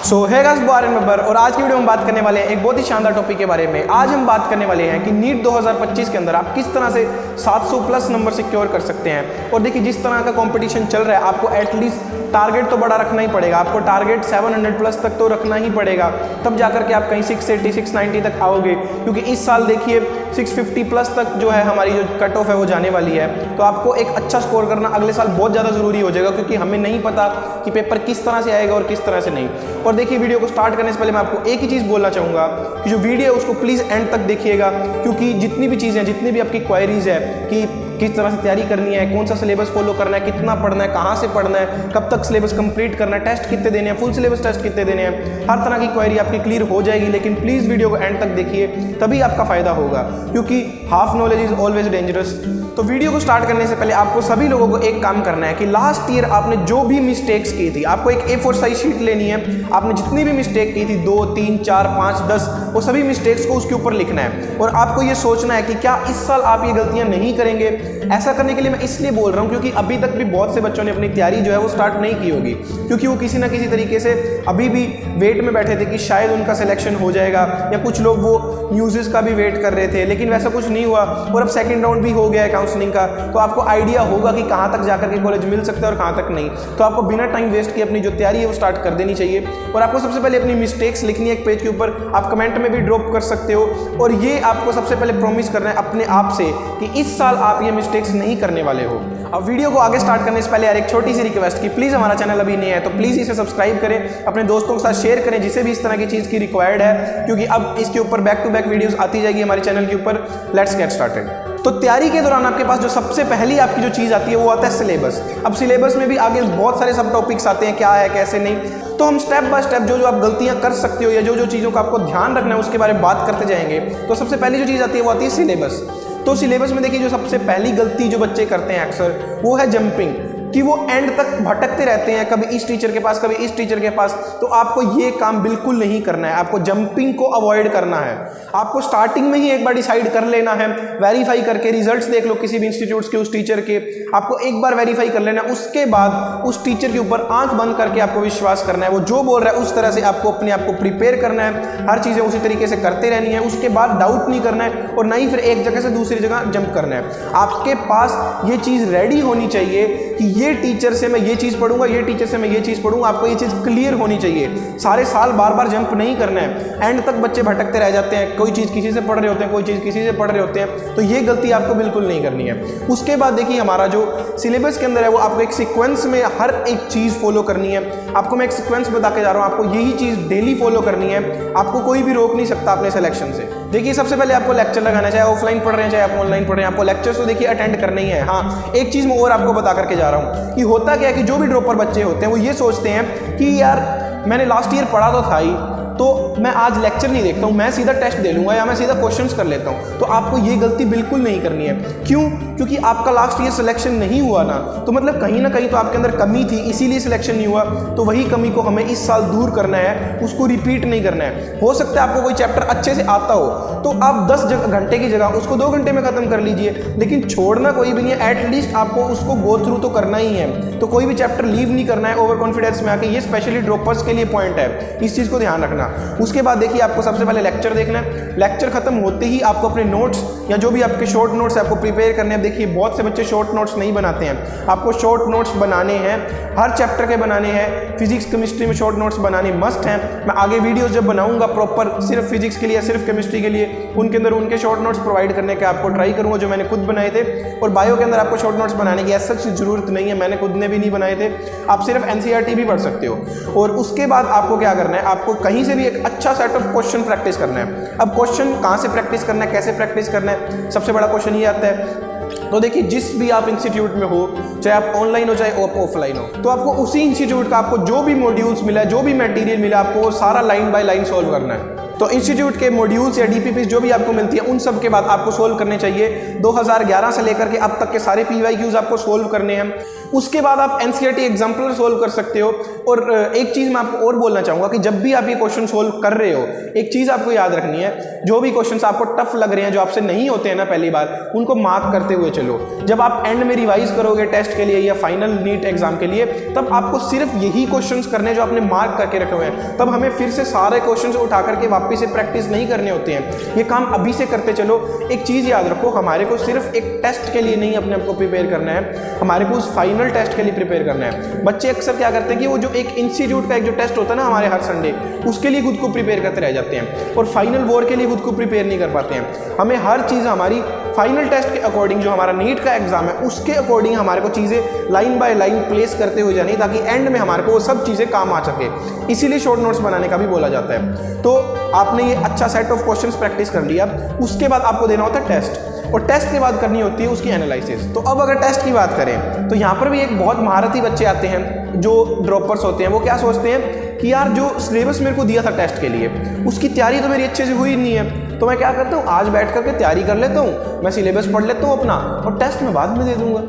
सो है गाइस बब्बर और आज की वीडियो में बात करने वाले हैं एक बहुत ही शानदार टॉपिक के बारे में। आज हम बात करने वाले हैं कि नीट 2025 के अंदर आप किस तरह से 700 प्लस नंबर सिक्योर कर सकते हैं। और देखिए जिस तरह का कंपटीशन चल रहा है आपको एटलीस्ट टारगेट तो बड़ा रखना ही पड़ेगा। आपको टारगेट 700 प्लस तक तो रखना ही पड़ेगा, तब जाकर के आप कहीं 680 690 तक आओगे। क्योंकि इस साल देखिए 650 प्लस तक जो है हमारी जो कट ऑफ है वो जाने वाली है। तो आपको एक अच्छा स्कोर करना अगले साल बहुत ज़्यादा ज़रूरी हो जाएगा, क्योंकि हमें नहीं पता कि पेपर किस तरह से आएगा और किस तरह से नहीं। और देखिए वीडियो को स्टार्ट करने से पहले मैं आपको एक ही चीज़ बोलना चाहूँगा कि जो वीडियो है उसको प्लीज़ एंड तक देखिएगा, क्योंकि जितनी भी चीज़ें जितनी भी आपकी क्वायरीज है कि किस तरह से तैयारी करनी है, कौन सा सिलेबस फॉलो करना है, कितना पढ़ना है, कहाँ से पढ़ना है, कब तक सिलेबस कंप्लीट करना है, टेस्ट कितने देने हैं, फुल सिलेबस टेस्ट कितने देने हैं, हर तरह की क्वेरी आपकी क्लियर हो जाएगी। लेकिन प्लीज़ वीडियो को एंड तक देखिए, तभी आपका फायदा होगा, क्योंकि half knowledge is always dangerous. तो वीडियो को स्टार्ट करने से पहले आपको सभी लोगों को एक काम करना है कि लास्ट ईयर आपने जो भी मिस्टेक्स की थी, आपको एक A4 साइज शीट लेनी है। आपने जितनी भी मिस्टेक की थी 2, 3, 4, 5, 10 वो सभी मिस्टेक्स को उसके ऊपर लिखना है। और आपको ये सोचना है कि क्या इस साल आप ये गलतियां नहीं करेंगे। ऐसा करने के लिए मैं इसलिए बोल रहा हूँ क्योंकि अभी तक भी बहुत से बच्चों ने अपनी तैयारी जो है वो स्टार्ट नहीं की होगी, क्योंकि वो किसी ना किसी तरीके से अभी भी वेट में बैठे थे कि शायद उनका सिलेक्शन हो जाएगा, या कुछ लोग वो न्यूज़ का भी वेट कर रहे थे, लेकिन वैसा कुछ नहीं हुआ। और अब सेकंड राउंड भी हो गया है काउंसलिंग का, तो आपको आइडिया होगा कि कहाँ तक जाकर के कॉलेज मिल सकता है और कहाँ तक नहीं। तो आपको बिना टाइम वेस्ट किए अपनी जो तैयारी है वो स्टार्ट कर देनी चाहिए। और आपको सबसे पहले अपनी मिस्टेक्स लिखनी है एक पेज के ऊपर, आप कमेंट में भी ड्रॉप कर सकते हो। और ये आपको सबसे पहले प्रॉमिस करना है अपने आप से कि इस साल आप ये मिस्टेक्स नहीं करने वाले हो। अब वीडियो को आगे स्टार्ट करने से पहले यार एक छोटी सी रिक्वेस्ट कि प्लीज़ हमारा चैनल अभी नहीं है तो प्लीज़ इसे सब्सक्राइब करें, अपने दोस्तों के साथ शेयर करें जिसे भी इस तरह की चीज़ की रिक्वायर्ड है, क्योंकि अब इसके ऊपर बैक टू बैक वीडियोस आती जाएगी हमारे चैनल के ऊपर। Let's get started. तो तैयारी के दौरान आपके पास जो सबसे पहली आपकी जो चीज़ आती है वो आता है सिलेबस। अब सिलेबस में भी आगे बहुत सारे सब टॉपिक्स आते हैं, क्या है कैसे नहीं। तो हम स्टेप बाय स्टेप जो आप गलतियां कर सकते हो या जो चीज़ों का आपको ध्यान रखना है उसके बारे में बात करते जाएंगे। तो सबसे पहली जो चीज़ आती है वो आती है सिलेबस। तो सिलेबस में देखिए जो सबसे पहली गलती जो बच्चे करते हैं अक्सर वो है जंपिंग, कि वो एंड तक भटकते रहते हैं, कभी इस टीचर के पास कभी इस टीचर के पास। तो आपको ये काम बिल्कुल नहीं करना है, आपको जंपिंग को अवॉइड करना है। आपको स्टार्टिंग में ही एक बार डिसाइड कर लेना है, वेरीफाई करके रिजल्ट्स देख लो किसी भी इंस्टीट्यूट्स के उस टीचर के, आपको एक बार वेरीफाई कर लेना है। उसके बाद उस टीचर के ऊपर आंख बंद करके आपको विश्वास करना है, वो जो बोल रहा है उस तरह से आपको अपने आप को प्रिपेयर करना है, हर चीज़ें उसी तरीके से करते रहनी है। उसके बाद डाउट नहीं करना है और ना ही फिर एक जगह से दूसरी जगह जंप करना है। आपके पास ये चीज़ रेडी होनी चाहिए कि ये टीचर से मैं ये चीज़ पढ़ूंगा, ये टीचर से मैं ये चीज़ पढ़ूंगा। आपको ये चीज़ क्लियर होनी चाहिए। सारे साल बार बार जंप नहीं करना है, एंड तक बच्चे भटकते रह जाते हैं, कोई चीज़ किसी से पढ़ रहे होते हैं, कोई चीज़ किसी से पढ़ रहे होते हैं। तो ये गलती आपको बिल्कुल नहीं करनी है। उसके बाद देखिए हमारा जो सिलेबस के अंदर है वो आपको एक सीक्वेंस में हर एक चीज़ फॉलो करनी है। आपको मैं एक सीक्वेंस बता के जा रहा हूँ, आपको यही चीज़ डेली फॉलो करनी है। आपको कोई भी रोक नहीं सकता अपने सिलेक्शन से। देखिए सबसे पहले आपको लेक्चर लगाना, चाहे ऑफलाइन पढ़ रहे हैं चाहे आप ऑनलाइन पढ़ रहे हैं, आपको लेक्चर्स तो देखिए अटेंड करना ही है। हाँ, एक चीज़ मैं और आपको बता करके जा रहा हूँ कि होता क्या है कि जो भी ड्रॉपर बच्चे होते हैं वो ये सोचते हैं कि यार मैंने लास्ट ईयर पढ़ा तो था ही, तो मैं आज लेक्चर नहीं देखता हूँ, मैं सीधा टेस्ट दे लूँगा या मैं सीधा क्वेश्चंस कर लेता हूँ। तो आपको ये गलती बिल्कुल नहीं करनी है। क्यों? क्योंकि आपका लास्ट ईयर सिलेक्शन नहीं हुआ ना, तो मतलब कहीं ना कहीं तो आपके अंदर कमी थी, इसीलिए सिलेक्शन नहीं हुआ। तो वही कमी को हमें इस साल दूर करना है, उसको रिपीट नहीं करना है। हो सकता है आपको कोई चैप्टर अच्छे से आता हो तो आप 10 घंटे की जगह उसको 2 घंटे में खत्म कर लीजिए, लेकिन छोड़ना कोई भी नहीं है। एटलीस्ट आपको उसको गो थ्रू तो करना ही है। तो कोई भी चैप्टर लीव नहीं करना है ओवर कॉन्फिडेंस में आके। ये स्पेशली ड्रॉपर्स के लिए पॉइंट है, इस चीज़ को ध्यान रखना। उसके बाद देखिए आपको सबसे पहले लेक्चर देखना है। लेक्चर खत्म होते ही आपको अपने नोट्स या जो भी आपके शॉर्ट नोट्स आपको प्रिपेयर करने हैं। देखिए बहुत से बच्चे शॉर्ट नोट्स नहीं बनाते हैं, आपको शॉर्ट नोट्स बनाने हैं, हर चैप्टर के बनाने हैं। फिजिक्स केमिस्ट्री में शॉर्ट नोट्स बनाने मस्ट हैं। मैं आगे वीडियोस जब बनाऊंगा प्रॉपर सिर्फ फिजिक्स के लिए सिर्फ केमिस्ट्री के लिए, उनके अंदर उनके शॉर्ट नोट्स प्रोवाइड करने का आपको ट्राई करूंगा जो मैंने खुद बनाए थे। और बायो के अंदर आपको शॉर्ट नोट्स बनाने की ऐसा जरूरत नहीं है, मैंने खुद ने भी नहीं बनाए थे। आप सिर्फ NCERT भी पढ़ सकते हो। और उसके बाद आपको क्या करना है, आपको कहीं से भी एक अच्छा सेट ऑफ क्वेश्चन प्रैक्टिस करना है। अब क्वेश्चन कहाँ से प्रैक्टिस करना है, कैसे प्रैक्टिस करना है, सबसे बड़ा क्वेश्चन ये आता है। तो देखिए जिस भी आप इंस्टीट्यूट में हो, चाहे आप ऑनलाइन हो चाहे आप ऑफलाइन हो, तो आपको उसी इंस्टीट्यूट का आपको जो भी मॉड्यूल्स मिला है, जो भी मटेरियल मिला, आपको वो सारा लाइन बाय लाइन सॉल्व करना है। तो इंस्टीट्यूट के मॉड्यूल्स या डीपीपी जो भी आपको मिलती है उन सब के बाद आपको सोल्व करने चाहिए। 2011 से लेकर के अब तक के सारे पीवाईक्यूज आपको सोल्व करने हैं। उसके बाद आप एनसीईआरटी एग्जाम्पलर सोल्व कर सकते हो। और एक चीज़ मैं आपको और बोलना चाहूँगा कि जब भी आप ये क्वेश्चन सोल्व कर रहे हो, एक चीज़ आपको याद रखनी है, जो भी क्वेश्चंस आपको टफ लग रहे हैं, जो आपसे नहीं होते हैं ना पहली बार, उनको मार्क करते हुए चलो। जब आप एंड में रिवाइज करोगे टेस्ट के लिए या फाइनल नीट एग्जाम के लिए, तब आपको सिर्फ यही क्वेश्चंस करने जो आपने मार्क करके रखे हुए हैं। तब हमें फिर से सारे क्वेश्चंस उठा करके वापस से प्रैक्टिस नहीं करने होते हैं। ये काम अभी से करते चलो। एक चीज़ याद रखो, हमारे को सिर्फ एक टेस्ट के लिए नहीं अपने आप को प्रिपेयर करना है, हमारे को उस फाइनल टेस्ट के लिए प्रिपेयर करना है। बच्चे अक्सर क्या करते हैं कि वो जो एक इंस्टीट्यूट का एक जो टेस्ट होता है ना हमारे हर संडे, उसके लिए खुद को प्रिपेयर करते रह जाते हैं और फाइनल वॉर के लिए खुद को प्रिपेयर नहीं कर पाते हैं। हमें हर चीज़ हमारी फाइनल टेस्ट के अकॉर्डिंग, जो हमारा नीट का एग्जाम है उसके अकॉर्डिंग हमारे को चीज़ें लाइन बाय लाइन प्लेस करते हुए जानी, ताकि एंड में हमारे को वो सब चीज़ें काम आ सके। इसीलिए शॉर्ट नोट्स बनाने का भी बोला जाता है। तो आपने ये अच्छा सेट ऑफ क्वेश्चंस प्रैक्टिस कर लिया, उसके बाद आपको देना होता है टेस्ट, और टेस्ट के बाद करनी होती है उसकी एनालिसिस। तो अब अगर टेस्ट की बात करें तो यहाँ पर भी एक बहुत महारथी बच्चे आते हैं जो ड्रॉपर्स होते हैं। वो क्या सोचते हैं कि यार जो सिलेबस मेरे को दिया था टेस्ट के लिए, उसकी तैयारी तो मेरी अच्छे से हुई नहीं है, तो मैं क्या करता हूँ, आज बैठ करके तैयारी कर लेता हूँ, मैं सिलेबस पढ़ लेता हूँ अपना और टेस्ट में बाद में दे दूंगा,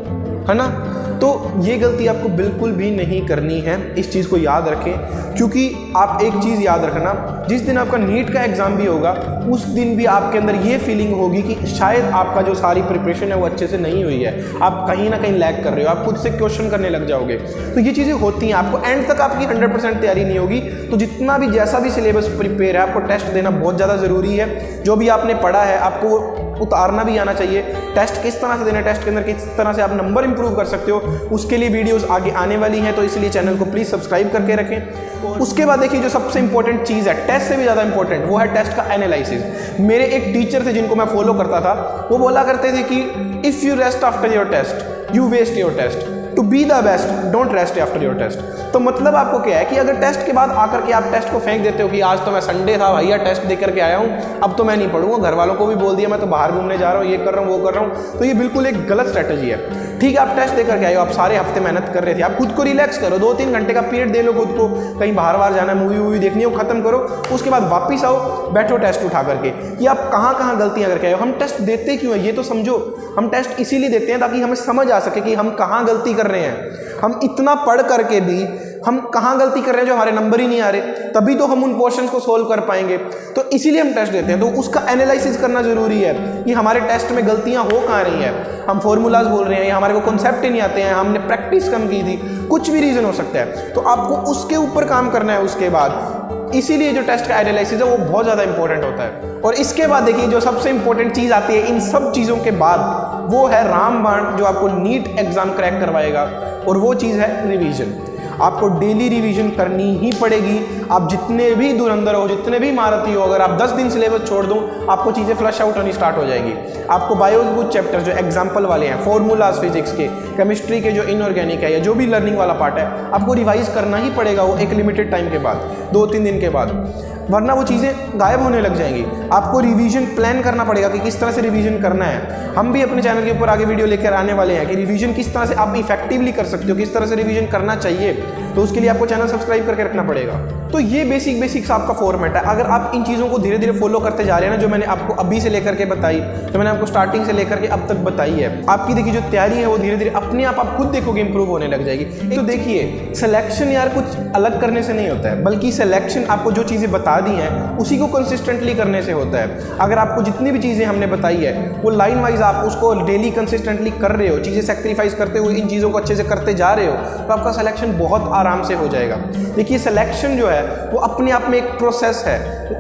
है ना। तो ये गलती आपको बिल्कुल भी नहीं करनी है, इस चीज़ को याद रखें। क्योंकि आप एक चीज़ याद रखना, जिस दिन आपका नीट का एग्ज़ाम भी होगा उस दिन भी आपके अंदर ये फीलिंग होगी कि शायद आपका जो सारी प्रिपरेशन है वो अच्छे से नहीं हुई है, आप कहीं ना कहीं लैग कर रहे हो, आप खुद से क्वेश्चन करने लग जाओगे। तो ये चीज़ें होती हैं। आपको एंड तक आपकी 100% तैयारी नहीं होगी, तो जितना भी जैसा भी सिलेबस प्रिपेयर है, आपको टेस्ट देना बहुत ज़्यादा ज़रूरी है। जो भी आपने पढ़ा है आपको उतारना भी आना चाहिए। टेस्ट किस तरह से देना है, टेस्ट के अंदर किस तरह से आप नंबर इंप्रूव कर सकते हो, उसके लिए वीडियोस आगे आने वाली हैं, तो इसलिए चैनल को प्लीज़ सब्सक्राइब करके रखें। उसके बाद देखिए जो सबसे इंपॉर्टेंट चीज़ है, टेस्ट से भी ज़्यादा इंपॉर्टेंट, वो है टेस्ट का एनालिसिस। मेरे एक टीचर थे जिनको मैं फॉलो करता था, वो बोला करते थे कि if you rest after your test you waste your test, to be the best don't rest after your test. तो मतलब आपको क्या है कि अगर टेस्ट के बाद आकर के आप टेस्ट को फेंक देते हो कि आज तो मैं संडे था भैया, टेस्ट दे करके आया हूँ, अब तो मैं नहीं पढ़ूंगा, घर वालों को भी बोल दिया मैं तो बाहर घूमने जा रहा हूँ, ये कर रहा हूँ वो कर रहा हूँ, तो ये बिल्कुल एक गलत स्ट्रैटेजी है। ठीक है, आप टेस्ट दे करके आए हो, आप सारे हफ्ते मेहनत कर रहे थे, आप खुद को रिलैक्स करो, 2-3 घंटे का पीरियड दे लो खुद को, कहीं बाहर जाना है, मूवी वूवी देखनी है वो खत्म करो, उसके बाद वापिस आओ, बैठो टेस्ट उठा करके कि आप कहाँ कहाँ गलतियाँ करके आए हो। हम टेस्ट देते क्यों हैं ये तो समझो। हम टेस्ट इसीलिए देते हैं ताकि हमें समझ आ सके कि हम कहाँ गलती कर रहे हैं। हम इतना पढ़ करके भी हम कहाँ गलती कर रहे हैं जो हमारे नंबर ही नहीं आ रहे, तभी तो हम उन पोर्शंस को सोल्व कर पाएंगे। तो इसीलिए हम टेस्ट देते हैं। तो उसका एनालिसिस करना जरूरी है कि हमारे टेस्ट में गलतियाँ हो कहाँ रही हैं। हम फॉर्मूलाज बोल रहे हैं या हमारे को कॉन्सेप्ट ही नहीं आते हैं, हमने प्रैक्टिस कम की थी, कुछ भी रीज़न हो सकता है। तो आपको उसके ऊपर काम करना है उसके बाद। इसीलिए जो टेस्ट का एनालिसिस है वो बहुत ज़्यादा इंपॉर्टेंट होता है। और इसके बाद देखिए जो सबसे इंपॉर्टेंट चीज़ आती है इन सब चीज़ों के बाद, वो है रामबाण जो आपको नीट एग्जाम क्रैक करवाएगा, और वो चीज़ है रिवीजन। आपको डेली रिवीजन करनी ही पड़ेगी। आप जितने भी धुरंधर हो, जितने भी महारथी हो, अगर आप 10 दिन सिलेबस छोड़ दूं, आपको चीज़ें फ्लश आउट होनी स्टार्ट हो जाएगी। आपको बायो के कुछ चैप्टर जो एग्जाम्पल वाले हैं, फॉर्मूलाज फिजिक्स के, केमिस्ट्री के जो इनऑर्गेनिक है या जो भी लर्निंग वाला पार्ट है, आपको रिवाइज करना ही पड़ेगा वो एक लिमिटेड टाइम के बाद, 2-3 दिन के बाद, वरना वो चीज़ें गायब होने लग जाएंगी। आपको रिवीजन प्लान करना पड़ेगा कि किस तरह से रिवीजन करना है। हम भी अपने चैनल के ऊपर आगे वीडियो लेकर आने वाले हैं कि रिवीजन किस तरह से आप इफेक्टिवली कर सकते हो, किस तरह से रिवीजन करना चाहिए। तो उसके लिए आपको चैनल सब्सक्राइब करके रखना पड़ेगा। तो ये बेसिक्स आपका फॉर्मेट है। अगर आप इन चीज़ों को धीरे धीरे फॉलो करते जा रहे हैं ना, जो मैंने आपको अभी से लेकर के बताई, जो मैंने आपको स्टार्टिंग से लेकर के अब तक बताई है, आपकी देखिए जो तैयारी है वो धीरे धीरे अपने आप खुद देखोगे इंप्रूव होने लग जाएगी। तो देखिए सिलेक्शन यार कुछ अलग करने से नहीं होता है, बल्कि सिलेक्शन आपको जो चीज़ें बता दी हैं उसी को कंसिस्टेंटली करने से होता है। अगर आपको जितनी भी चीज़ें हमने बताई है वो लाइन वाइज आप उसको डेली कंसिस्टेंटली कर रहे हो, चीज़ें सेक्रीफाइस करते हुए इन चीज़ों को अच्छे से करते जा रहे हो, तो आपका सिलेक्शन बहुत आराम से हो जाएगा। देखिए सिलेक्शन जो है वो अपने आप में एक प्रोसेस है,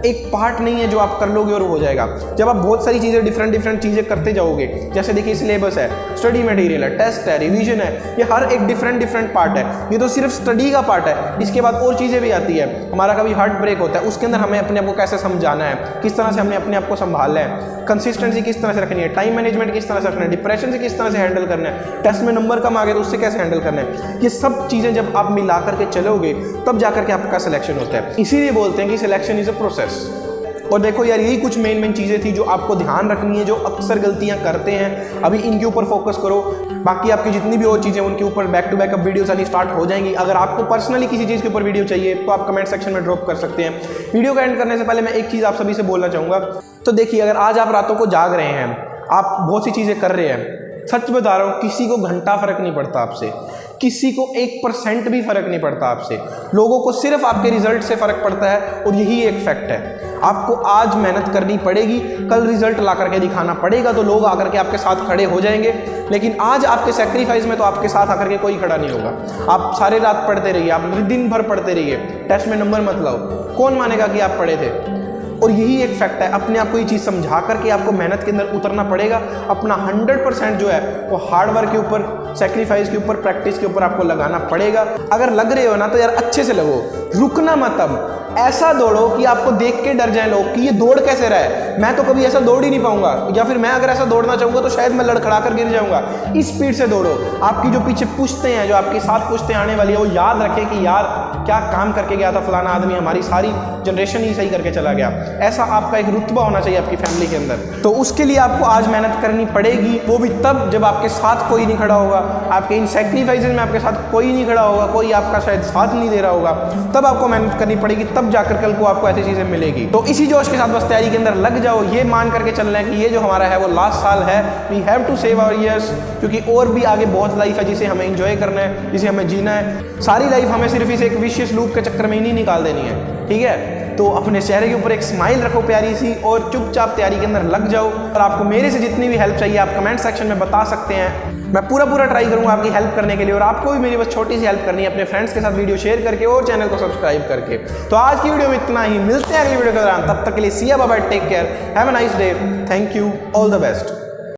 एक पार्ट नहीं है जो आप कर लोगे और हो जाएगा। जब आप बहुत सारी चीज़ें डिफरेंट चीज़ें करते जाओगे, जैसे देखिए सिलेबस है, स्टडी मटेरियल है, टेस्ट है, रिवीजन है, ये हर एक डिफरेंट पार्ट है। ये तो सिर्फ स्टडी का पार्ट है, इसके बाद और चीज़ें भी आती है। हमारा कभी हार्ट ब्रेक होता है, उसके अंदर हमें अपने आप को कैसे समझाना है, किस तरह से हमने अपने आप को संभालना है, कंसिस्टेंसी किस तरह से रखनी है, टाइम मैनेजमेंट किस तरह से रखना है, डिप्रेशन से किस तरह से हैंडल करना है, टेस्ट में नंबर कम आ गए तो उससे कैसे हैंडल करना है, ये सब चीज़ें जब आप मिला करके चलोगे तब जाकर के आपका सिलेक्शन होता है। इसीलिए बोलते हैं कि सिलेक्शन इज अ प्रोसेस। और देखो यार, यही कुछ मेन चीज़ें थी जो आपको ध्यान रखनी है, जो अक्सर गलतियां करते हैं, अभी इनके ऊपर फोकस करो। बाकी आपकी जितनी भी और चीज़ें उनके ऊपर बैक टू बैक अब वीडियोस आनी स्टार्ट हो जाएंगी। अगर आपको पर्सनली किसी चीज़ के ऊपर वीडियो चाहिए तो आप कमेंट सेक्शन में ड्रॉप कर सकते हैं। वीडियो का एंड करने से पहले मैं एक चीज़ आप सभी से बोलना चाहूँगा। तो देखिए, अगर आज आप रातों को जाग रहे हैं, आप बहुत सी चीज़ें कर रहे हैं, सच बता रहा हूँ, किसी को घंटा फर्क नहीं पड़ता आपसे, किसी को 1% भी फर्क नहीं पड़ता आपसे। लोगों को सिर्फ आपके रिजल्ट से फर्क पड़ता है और यही एक फैक्ट है। आपको आज मेहनत करनी पड़ेगी, कल रिजल्ट ला करके दिखाना पड़ेगा तो लोग आकर के आपके साथ खड़े हो जाएंगे। लेकिन आज आपके सेक्रीफाइस में तो आपके साथ आकर के कोई खड़ा नहीं होगा। आप सारे रात पढ़ते रहिए, आप दिन भर पढ़ते रहिए, टेस्ट में नंबर मत लाओ, कौन मानेगा कि आप पढ़े थे। और यही एक फैक्ट है, अपने आप को ये चीज़ समझा करके आपको मेहनत के अंदर उतरना पड़ेगा। अपना 100% जो है वो हार्ड वर्क के ऊपर, सेक्रीफाइस के ऊपर, प्रैक्टिस के ऊपर आपको लगाना पड़ेगा। अगर लग रहे हो ना तो यार अच्छे से लगो, रुकना मत। अब ऐसा दौड़ो कि आपको देख के डर जाए लोग कि ये दौड़ कैसे रहा है, मैं तो कभी ऐसा दौड़ ही नहीं पाऊंगा, या फिर मैं अगर ऐसा दौड़ना चाहूँगा तो शायद मैं लड़खड़ा कर गिर जाऊँगा। इस स्पीड से दौड़ो। आपकी जो पीछे पुश्तें हैं, जो आपकी साथ पुश्तें आने वाली है, वो याद रखें कि यार क्या काम करके गया था फलाना आदमी, हमारी सारी जनरेशन ही सही करके चला गया। ऐसा आपका एक रुतबा होना चाहिए आपकी फैमिली के अंदर। तो उसके लिए आपको आज मेहनत करनी पड़ेगी, वो भी तब जब आपके साथ कोई नहीं खड़ा होगा, आपके इन सेक्रीफाइसेज में आपके साथ कोई नहीं खड़ा होगा, कोई आपका शायद साथ नहीं दे रहा होगा। तब आपको मेहनत करनी पड़ेगी, तब जाकर कल को आपको ऐसी चीजें मिलेगी। तो इसी जोश के साथ बस तैयारी के अंदर लग जाओ, ये मान करके चलना है कि ये जो हमारा है वो लास्ट साल है। We have to save our years, क्योंकि और भी आगे बहुत लाइफ है जिसे हमें एंजॉय करना है, जिसे हमें जीना है। सारी लाइफ हमें सिर्फ इस एक विशियस लूप के चक्कर में ही नहीं निकाल देनी है, ठीक है। तो अपने चेहरे के ऊपर एक स्माइल रखो प्यारी सी, और चुपचाप तैयारी के अंदर लग जाओ। और आपको मेरे से जितनी भी हेल्प चाहिए आप कमेंट सेक्शन में बता सकते हैं। मैं पूरा ट्राई करूंगा आपकी हेल्प करने के लिए। और आपको भी मेरी बस छोटी सी हेल्प करनी है, अपने फ्रेंड्स के साथ वीडियो शेयर करके और चैनल को सब्सक्राइब करके। तो आज की वीडियो में इतना ही, मिलते हैं अगली वीडियो के दौरान। तब तक के लिए see ya bye, take care, have a nice day, thank you, all the best.